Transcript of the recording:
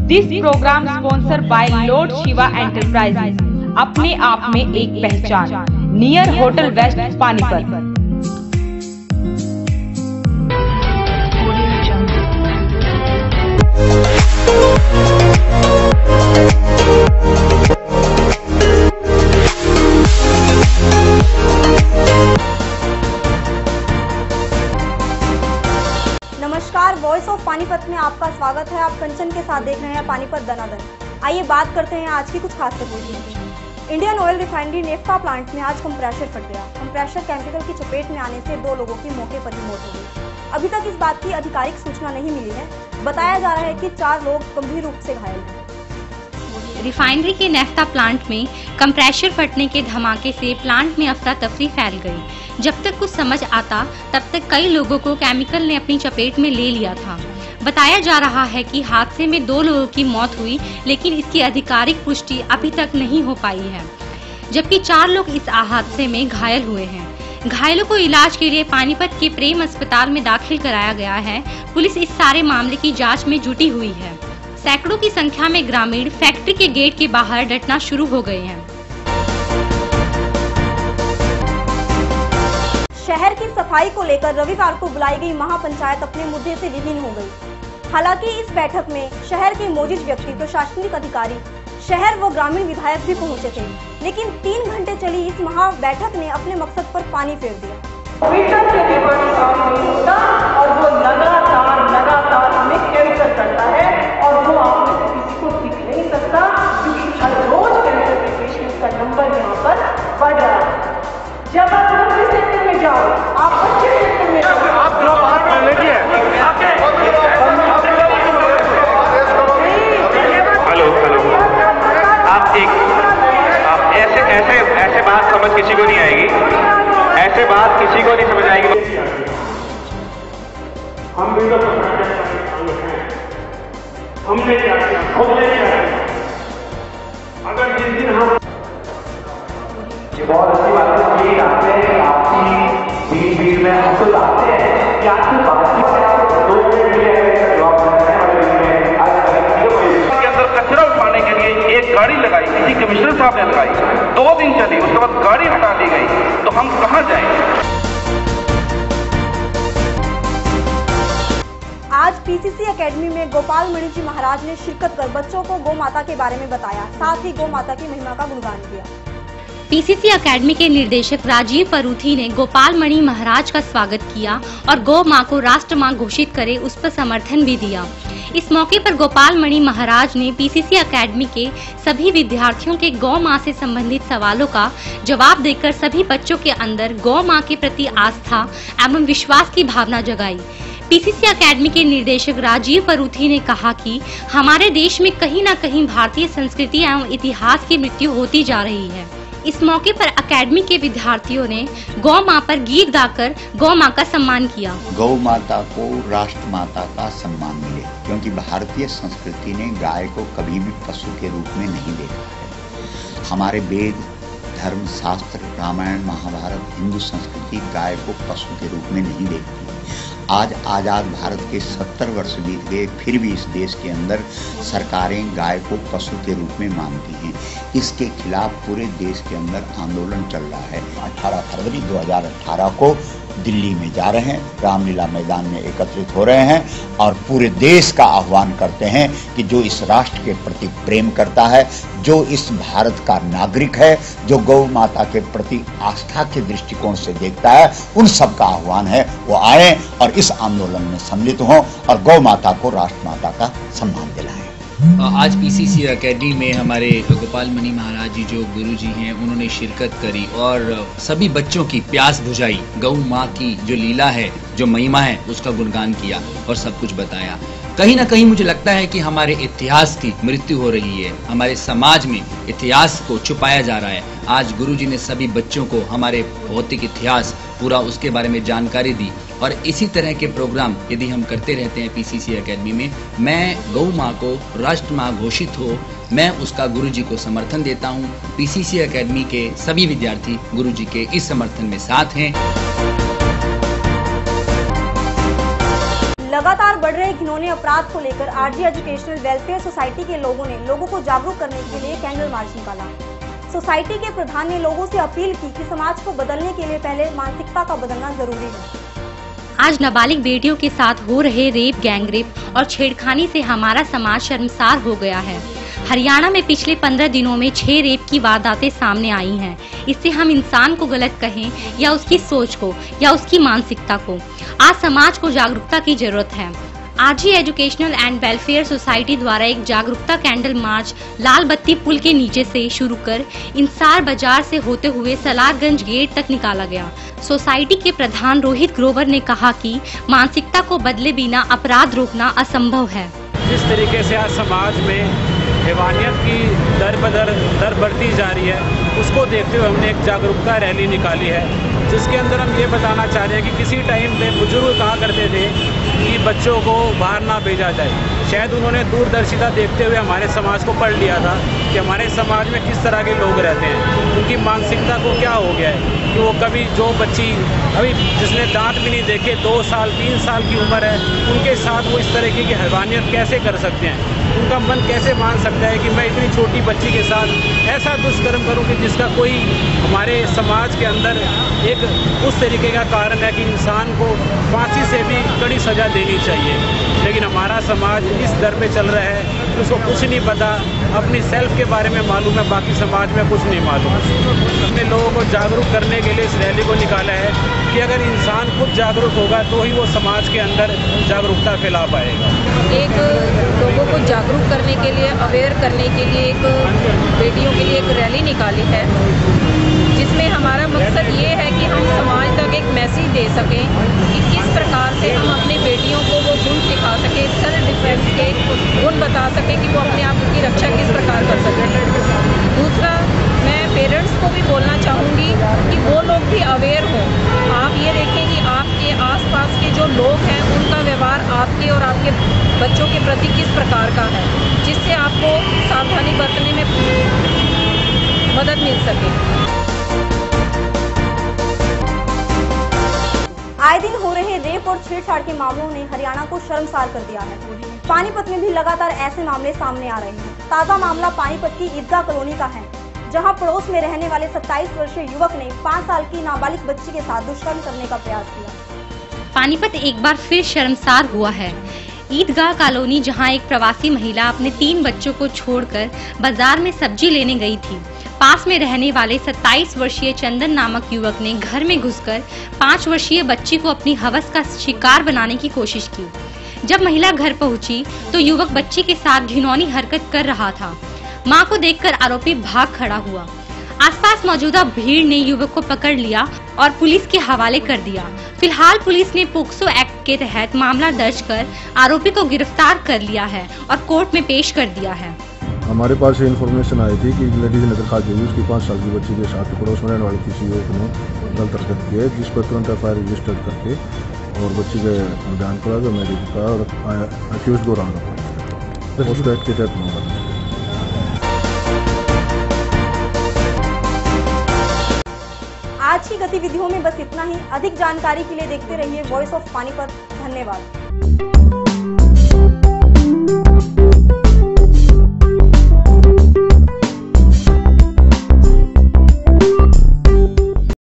This program sponsor by Lord Shiva enterprises, अपने आप में एक पहचान, नियर होटल वेस्ट पानीपत। नमस्कार, वॉइस ऑफ पानीपत में आपका स्वागत है। आप कंचन के साथ देख रहे हैं पानीपत दनादन। आइए बात करते हैं आज की कुछ खास तस्वीरों की। Indian oil refinery NEFTA plant में आज कंप्रेशर फट गया। कंप्रेशर केमिकल की चपेट में आने से 2 लोगों की मौके पर ही मौत हो गई। अभी तक इस बात की आधिकारिक सूचना नहीं मिली है। बताया जा रहा है कि 4 लोग गंभीर रूप से घायल हैं। रिफाइनरी के नेफ्टा प्लांट में कंप्रेशर फटने के धमाके से प्लांट में अफरा तफरी फैल गई। जब तक कुछ समझ आता तब तक कई लोगों को केमिकल ने अपनी चपेट में ले लिया था। बताया जा रहा है कि हादसे में 2 लोगों की मौत हुई, लेकिन इसकी आधिकारिक पुष्टि अभी तक नहीं हो पाई है, जबकि 4 लोग इस हादसे में घायल हुए हैं। घायलों को इलाज के लिए पानीपत के प्रेम अस्पताल में दाखिल कराया गया है। पुलिस इस सारे मामले की जाँच में जुटी हुई है। सैकड़ों की संख्या में ग्रामीण फैक्ट्री के गेट के बाहर डटना शुरू हो गए हैं। शहर की सफाई को लेकर रविवार को बुलाई गई महापंचायत अपने मुद्दे से विलीन हो गई। हालांकि इस बैठक में शहर के मौजूद व्यक्ति, प्रशासनिक अधिकारी, शहर व ग्रामीण विधायक भी पहुंचे थे, लेकिन 3 घंटे चली इस महा बैठक ने अपने मकसद पर पानी फेर दिया। और वो लगातार हमें कैंसर करता है और वो आप में से किसी को दिख नहीं सकता, क्योंकि हर रोज कैंसर के पेशेंट का नंबर यहाँ पर बढ़ रहा है। जब आप दूसरे सेक्टर में जाओ, आप अच्छे सेक्टर में जाओ, आप ऐसे बात समझ किसी को नहीं आएगी, ऐसे बात किसी को नहीं समझ आएगी। हम भी तो हमने क्या किया, खुद ने क्या किया। अगर जिस दिन हम ये बहुत अच्छी बात है कि आपकी भीड़ में हम तो चाहते हैं कि आपकी बात 2 मिनट के लिए जवाब देना है। के अंदर कचरा उठाने के लिए एक गाड़ी लगाई, किसी कमिश्नर साहब ने लगाई, 2 दिन चली, उसके बाद गाड़ी हटा दी गई, तो हम कहाँ जाएंगे? आज पीसीसी एकेडमी में गोपाल मणि जी महाराज ने शिरकत कर बच्चों को गौ माता के बारे में बताया, साथ ही गौ माता की महिमा का गुणगान किया। पीसीसी एकेडमी के निर्देशक राजीव परूथी ने गोपाल मणि महाराज का स्वागत किया और गौ माँ को राष्ट्र माँ घोषित करे उस पर समर्थन भी दिया। इस मौके पर गोपाल मणि महाराज ने पीसीसी एकेडमी के सभी विद्यार्थियों के गौ माँ से संबंधित सवालों का जवाब देकर सभी बच्चों के अंदर गौ माँ के प्रति आस्था एवं विश्वास की भावना जगाई। पीसीसी एकेडमी के निर्देशक राजीव परूथी ने कहा कि हमारे देश में कहीं न कहीं भारतीय संस्कृति एवं इतिहास की मृत्यु होती जा रही है। इस मौके पर एकेडमी के विद्यार्थियों ने गौ माँ पर गीत गाकर गौ माँ का सम्मान किया। गौ माता को राष्ट्र माता का सम्मान मिले, क्योंकि भारतीय संस्कृति ने गाय को कभी भी पशु के रूप में नहीं देखा है। हमारे वेद, धर्म, शास्त्र, रामायण, महाभारत, हिंदू संस्कृति गाय को पशु के रूप में नहीं देखती। आज आज़ाद भारत के 70 वर्ष बीत गए, फिर भी इस देश के अंदर सरकारें गाय को पशु के रूप में मानती हैं। इसके खिलाफ पूरे देश के अंदर आंदोलन चल रहा है। 18 फरवरी 2018 को दिल्ली में जा रहे हैं, रामलीला मैदान में एकत्रित हो रहे हैं और पूरे देश का आह्वान करते हैं कि जो इस राष्ट्र के प्रति प्रेम करता है, जो इस भारत का नागरिक है, जो गौ माता के प्रति आस्था के दृष्टिकोण से देखता है, उन सब का आह्वान है वो आए और इस आंदोलन में सम्मिलित हों और गौ माता को राष्ट्र माता का सम्मान दिलाएं। आज पीसीसी एकेडमी में हमारे गोपाल मणि महाराज जी जो गुरु जी हैं, उन्होंने शिरकत करी और सभी बच्चों की प्यास बुझाई। गौ माँ की जो लीला है, जो महिमा है, उसका गुणगान किया और सब कुछ बताया। कहीं ना कहीं मुझे लगता है कि हमारे इतिहास की मृत्यु हो रही है, हमारे समाज में इतिहास को छुपाया जा रहा है। आज गुरुजी ने सभी बच्चों को हमारे भौतिक इतिहास पूरा उसके बारे में जानकारी दी और इसी तरह के प्रोग्राम यदि हम करते रहते हैं पीसीसी एकेडमी में, मैं गौ माँ को राष्ट्र माँ घोषित हो, मैं उसका गुरुजी को समर्थन देता हूँ। पीसीसी एकेडमी के सभी विद्यार्थी गुरुजी के इस समर्थन में साथ हैं। लगातार बढ़ रहे घिनौने अपराध को लेकर आरजी एजुकेशनल वेलफेयर सोसाइटी के लोगों ने लोगों को जागरूक करने के लिए कैंडल मार्च निकाला। सोसाइटी के प्रधान ने लोगों से अपील की कि समाज को बदलने के लिए पहले मानसिकता का बदलना जरूरी है। आज नाबालिग बेटियों के साथ हो रहे रेप, गैंगरेप और छेड़खानी से हमारा समाज शर्मसार हो गया है। हरियाणा में पिछले 15 दिनों में 6 रेप की वारदातें सामने आई हैं। इससे हम इंसान को गलत कहें या उसकी सोच को या उसकी मानसिकता को, आज समाज को जागरूकता की जरूरत है। RG educational and welfare society द्वारा एक जागरूकता कैंडल मार्च लाल बत्ती पुल के नीचे से शुरू कर इंसार बाजार से होते हुए सलारगंज गेट तक निकाला गया। सोसाइटी के प्रधान रोहित ग्रोवर ने कहा कि मानसिकता को बदले बिना अपराध रोकना असंभव है। जिस तरीके से आज समाज में हैवानियत की दर बढ़ती जा रही है, उसको देखते हुए हमने एक जागरूकता रैली निकाली है, जिसके अंदर हम ये बताना चाह रहे हैं कि किसी टाइम पे बुजुर्ग कहा करते थे कि बच्चों को बाहर ना भेजा जाए। शायद उन्होंने दूरदर्शिता देखते हुए हमारे समाज को पढ़ लिया था कि हमारे समाज में किस तरह के लोग रहते हैं, उनकी मानसिकता को क्या हो गया है कि वो कभी जो बच्ची अभी जिसने दांत भी नहीं देखे 2 साल 3 साल की उम्र है, उनके साथ वो इस तरीके की हैवानियत कैसे कर सकते हैं। उनका मन कैसे मान सकता है कि मैं इतनी छोटी बच्ची के साथ ऐसा दुष्कर्म करूं कि जिसका कोई हमारे समाज के अंदर एक उस तरीके का कारण है कि इंसान को फांसी से भी कड़ी सजा देनी चाहिए। लेकिन हमारा समाज इस दर पे चल रहा है कि उसको कुछ नहीं पता, अपनी सेल्फ के बारे में मालूम है, बाकी समाज में कुछ नहीं मालूम। हमने लोगों को जागरूक करने के लिए इस रैली को निकाला है कि अगर इंसान खुद जागरूक होगा तो ही वो समाज के अंदर जागरूकता फैला पाएगा। एक लोगों को जागरूक करने के लिए, अवेयर करने के लिए एक बेटियों के लिए एक रैली निकाली है, जिसमें हमारा मकसद ये है कि हम समाज तक एक मैसेज दे सकें कि किस प्रकार से हम अपनी बेटियों को वो गुण सिखा सकें, सेल्फ डिफेंस के गुण बता सकें कि वो अपने आप की रक्षा किस प्रकार कर सकें। दूसरा, मैं पेरेंट्स को भी बोलना चाहूँगी कि वो लोग भी अवेयर हों। आप ये देखें कि आपके आसपास के जो लोग हैं उनका व्यवहार आपके और आपके बच्चों के प्रति किस प्रकार का है, जिससे आपको सावधानी बरतने में मदद मिल सके। आए दिन हो रहे रेप और छेड़छाड़ के मामलों ने हरियाणा को शर्मसार कर दिया है। पानीपत में भी लगातार ऐसे मामले सामने आ रहे हैं। ताज़ा मामला पानीपत की ईदगाह कॉलोनी का है, जहां पड़ोस में रहने वाले 27 वर्षीय युवक ने 5 साल की नाबालिग बच्ची के साथ दुष्कर्म करने का प्रयास किया। पानीपत एक बार फिर शर्मसार हुआ है। ईदगाह कॉलोनी, जहां एक प्रवासी महिला अपने 3 बच्चों को छोड़कर बाजार में सब्जी लेने गई थी, पास में रहने वाले 27 वर्षीय चंदन नामक युवक ने घर में घुसकर 5 वर्षीय बच्ची को अपनी हवस का शिकार बनाने की कोशिश की। जब महिला घर पहुंची तो युवक बच्ची के साथ घिनौनी हरकत कर रहा था। मां को देखकर आरोपी भाग खड़ा हुआ। आसपास मौजूदा भीड़ ने युवक को पकड़ लिया और पुलिस के हवाले कर दिया। फिलहाल पुलिस ने पोक्सो एक्ट के तहत मामला दर्ज कर आरोपी को गिरफ्तार कर लिया है और कोर्ट में पेश कर दिया है। हमारे पास इन्फॉर्मेशन आई थी कि लेडीज नगर खाती हुई उसकी 5 साल की बच्ची के साथ पड़ोस में रहने वाली किसी युवक ने गलत हरकत की है, जिस पर तुरंत FIR रजिस्टर करके और बच्ची के बयान करा जो मैरिज का और अक्यूज को राउंड अप पोक्सो एक्ट के तहत मामला। आज की गतिविधियों में बस इतना ही। अधिक जानकारी के लिए देखते रहिए वॉइस ऑफ पानीपत। धन्यवाद।